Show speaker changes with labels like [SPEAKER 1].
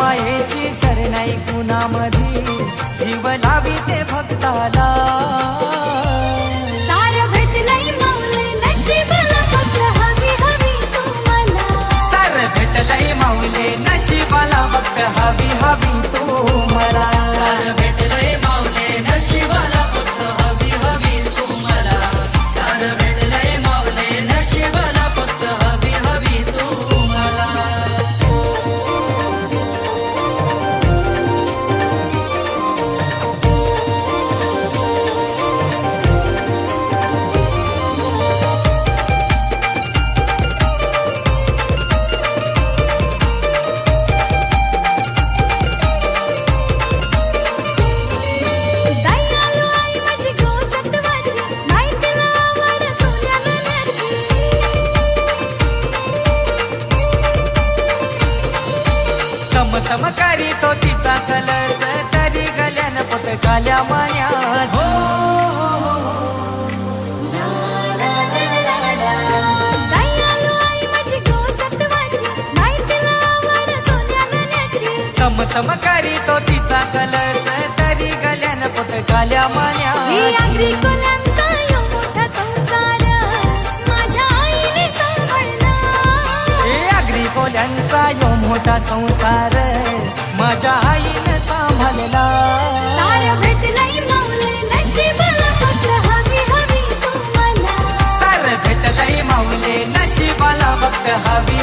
[SPEAKER 1] मायेची सर नाही कुणामधी, जीव लावी ते भक्ताला.
[SPEAKER 2] सार भेटलंय माऊली नशिबाला, फक्त हवी हवी तू मला.
[SPEAKER 1] सार भेटलंय माऊले नशिबाला, फक्त हवी हवी तू मला.
[SPEAKER 3] सार भेटलंय माऊले नशिबाला, फक्त हवी हवी तू मला. सार भेटलंय माऊले नशिबाला, फक्त हवी हवी तू मला.
[SPEAKER 2] दयाळू आई माझी गोसटवाची, माहितीला आवड सोन्या नाण्याची.
[SPEAKER 1] चमचमकारी तो तिचा कलर, तरी गल्यान पटकाल्या मायात.
[SPEAKER 2] दयाळू आई माझी गोसटवाची, माहितीला आवड सोन्या नाण्याची.
[SPEAKER 1] चमचमकारी तो तिचा कलर, तरी गल्यान पटकाल्या
[SPEAKER 2] ही
[SPEAKER 1] मायात.
[SPEAKER 2] आगरी कोल्यांचा यो मोठा संसार, माझ्या आईने सांभाळला.
[SPEAKER 1] हे आगरी कोल्यांचा यो मोठा संसार, माझ्या आईने सांभाळला.
[SPEAKER 2] सार भेटलंय माऊली नशिबाला, फक्त हवी हवी तू मला.
[SPEAKER 1] सार भेटलंय माऊले नशिबाला, फक्त हवी